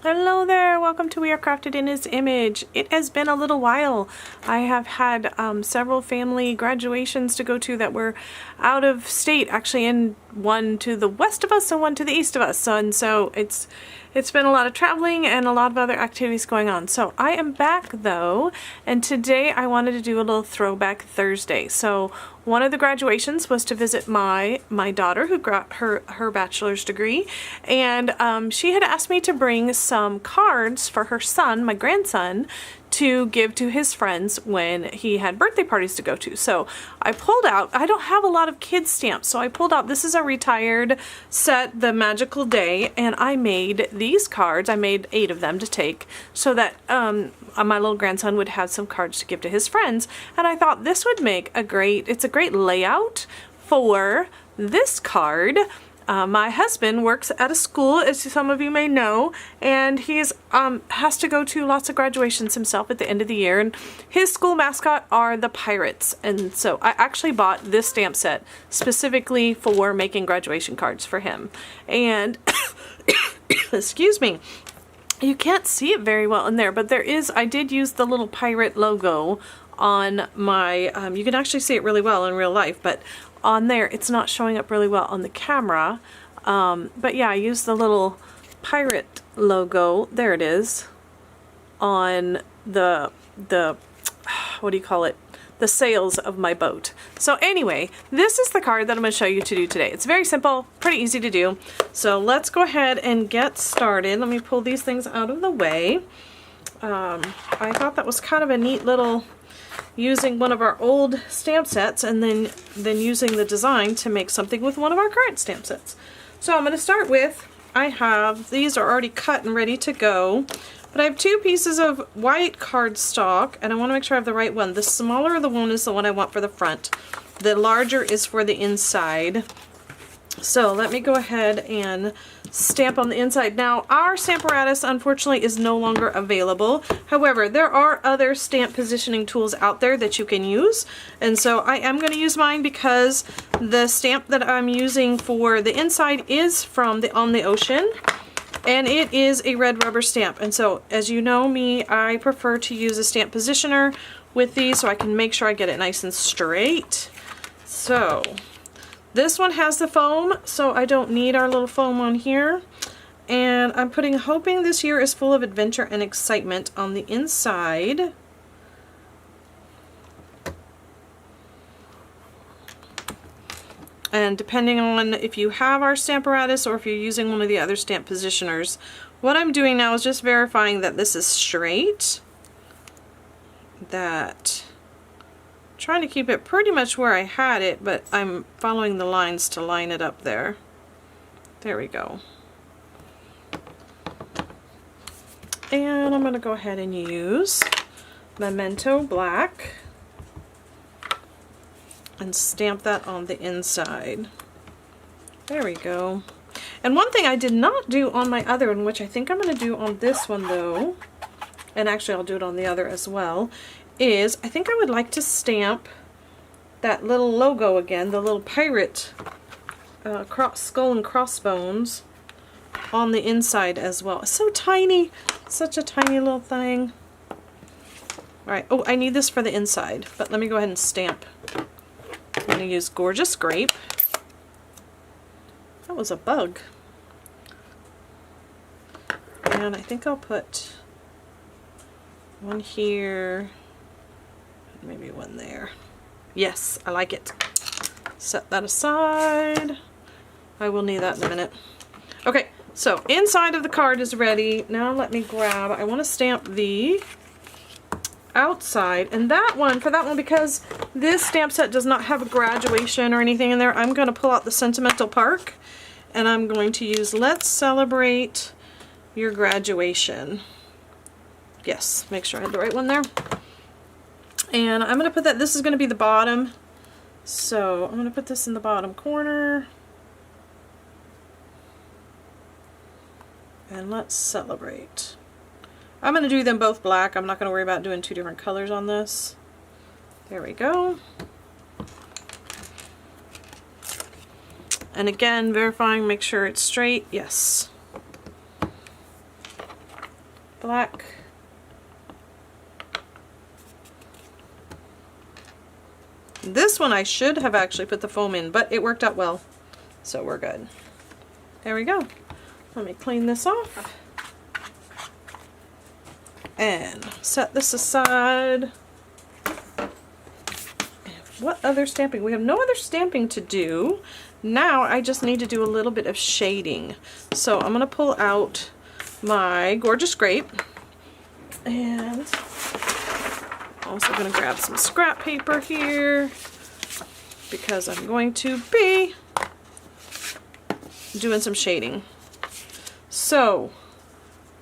Hello there, welcome to We Are Crafted in His Image. It has been a little while. I have had several family graduations to go to that were out of state, actually, in one to the west of us and one to the east of us. So it's been a lot of traveling and a lot of other activities going on. So I am back though, and today I wanted to do a little Throwback Thursday. So one of the graduations was to visit my daughter who got her bachelor's degree, and she had asked me to bring some cards for her son, my grandson, to give to his friends when he had birthday parties to go to. So I pulled out, I don't have a lot of kids stamps, so I pulled out, this is a retired set, The Magical Day, and I made these cards. I made 8 of them to take so that my little grandson would have some cards to give to his friends. And I thought this would make it's a great layout for this card. My husband works at a school, as some of you may know, and he's has to go to lots of graduations himself at the end of the year, and his school mascot are the Pirates. And so I actually bought this stamp set specifically for making graduation cards for him. And excuse me, you can't see it very well in there, but I did use the little pirate logo on my, you can actually see it really well in real life, but on there it's not showing up really well on the camera. But yeah, I used the little pirate logo, there it is, on the what do you call it, the sails of my boat. So anyway, this is the card that I'm going to show you to do today. It's very simple, pretty easy to do. So let's go ahead and get started. Let me pull these things out of the way. I thought that was kind of a neat little, using one of our old stamp sets and then using the design to make something with one of our current stamp sets. So I'm going to start with, these are already cut and ready to go, but I have 2 pieces of white cardstock, and I want to make sure I have the right one. The smaller of the one is the one I want for the front. The larger is for the inside. So let me go ahead and stamp on the inside. Now, our Stamparatus unfortunately is no longer available. However, there are other stamp positioning tools out there that you can use, and so I am going to use mine because the stamp that I'm using for the inside is from On the Ocean, and it is a red rubber stamp. And so, as you know me, I prefer to use a stamp positioner with these so I can make sure I get it nice and straight. So this one has the foam, so I don't need our little foam on here. And I'm hoping this year is full of adventure and excitement on the inside. And depending on if you have our Stamparatus or if you're using one of the other stamp positioners, what I'm doing now is just verifying that this is straight. Trying to keep it pretty much where I had it, but I'm following the lines to line it up there. There we go. And I'm going to go ahead and use Memento Black and stamp that on the inside. There we go. And one thing I did not do on my other one, which I think I'm going to do on this one though, and actually I'll do it on the other as well, is I think I would like to stamp that little logo again, the little pirate skull and crossbones on the inside as well. It's so tiny, such a tiny little thing. Alright, oh, I need this for the inside, but let me go ahead and stamp. I'm going to use Gorgeous Grape. That was a bug. And I think I'll put one here, maybe one there. Yes, I like it. Set that aside. I will need that in a minute. Okay, so inside of the card is ready. Now let me grab, I want to stamp the outside, and for that one, because this stamp set does not have a graduation or anything in there, I'm going to pull out the Sentimental Park, and I'm going to use Let's Celebrate Your Graduation. Yes, make sure I had the right one there. And I'm going to put that, this is going to be the bottom, so I'm going to put this in the bottom corner. And let's celebrate. I'm going to do them both black. I'm not going to worry about doing 2 different colors on this. There we go. And again, verifying, make sure it's straight. Yes. black. This one I should have actually put the foam in, but it worked out well, so we're good. There we go. Let me clean this off and set this aside. What other stamping? We have no other stamping to do. Now I just need to do a little bit of shading. So I'm going to pull out my Gorgeous Grape, and also going to grab some scrap paper here because I'm going to be doing some shading. So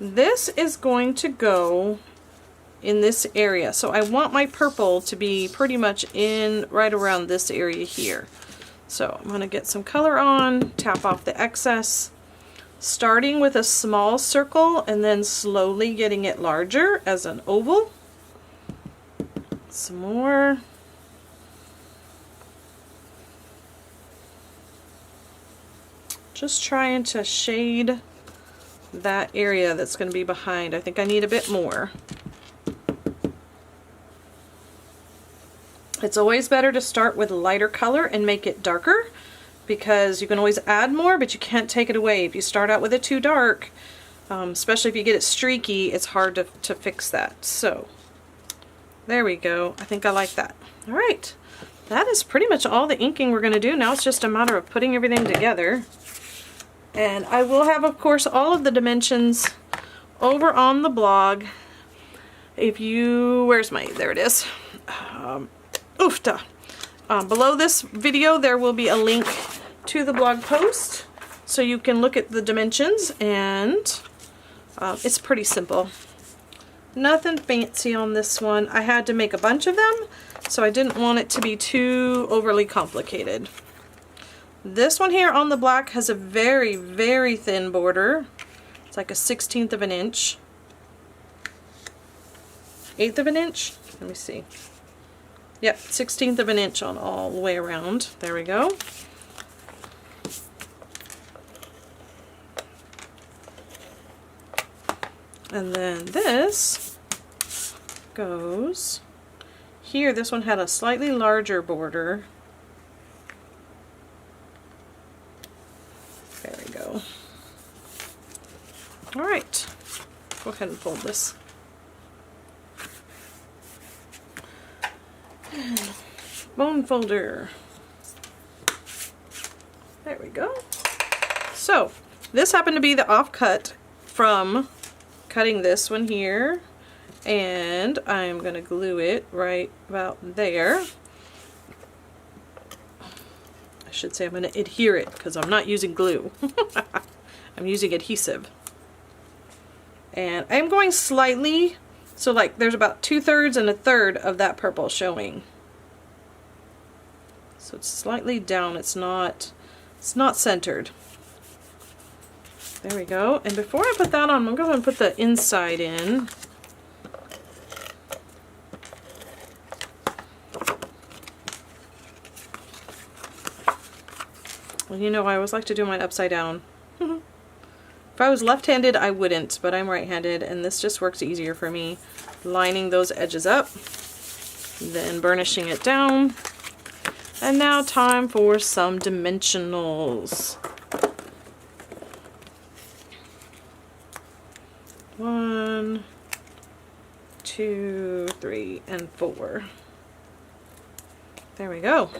this is going to go in this area. So I want my purple to be pretty much in right around this area here. So I'm going to get some color on, tap off the excess, starting with a small circle and then slowly getting it larger as an oval. Some more. Just trying to shade that area that's going to be behind. I think I need a bit more. It's always better to start with lighter color and make it darker, because you can always add more, but you can't take it away. If you start out with it too dark, especially if you get it streaky, it's hard to fix that. So there we go. I think I like that. All right, that is pretty much all the inking we're going to do. Now it's just a matter of putting everything together. And I will have, of course, all of the dimensions over on the blog. If you, where's my, there it is. Oofta. Below this video there will be a link to the blog post so you can look at the dimensions, and it's pretty simple. Nothing fancy on this one. I had to make a bunch of them, so I didn't want it to be too overly complicated. This one here on the black has a very, very thin border. It's like a 1/16 of an inch. 1/8 of an inch? Let me see. Yep, 1/16 of an inch on all the way around. There we go. And then this goes here. This one had a slightly larger border. There we go. All right, go ahead and fold this. Bone folder. There we go. So this happened to be the offcut from cutting this one here, and I'm going to glue it right about there. I should say I'm going to adhere it because I'm not using glue. I'm using adhesive. And I'm going slightly, so like there's about 2/3 and 1/3 of that purple showing. So it's slightly down, it's not centered. There we go. And before I put that on, I'm going to go and put the inside in. Well, you know, I always like to do mine upside down. If I was left-handed, I wouldn't, but I'm right-handed, and this just works easier for me. Lining those edges up, then burnishing it down. And now time for some dimensionals. 1, 2, 3, and 4. There we go.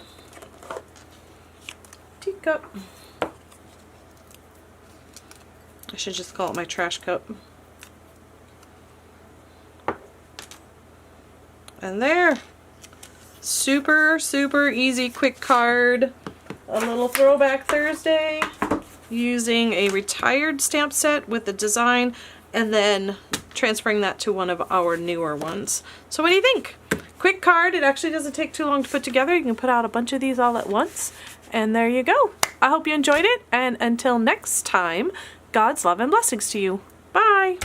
Teacup. I should just call it my trash cup. And there. Super, super easy, quick card. A little Throwback Thursday using a retired stamp set with the design and then transferring that to one of our newer ones. So what do you think? Quick card. It actually doesn't take too long to put together. You can put out a bunch of these all at once. And there you go. I hope you enjoyed it. And until next time, God's love and blessings to you. Bye.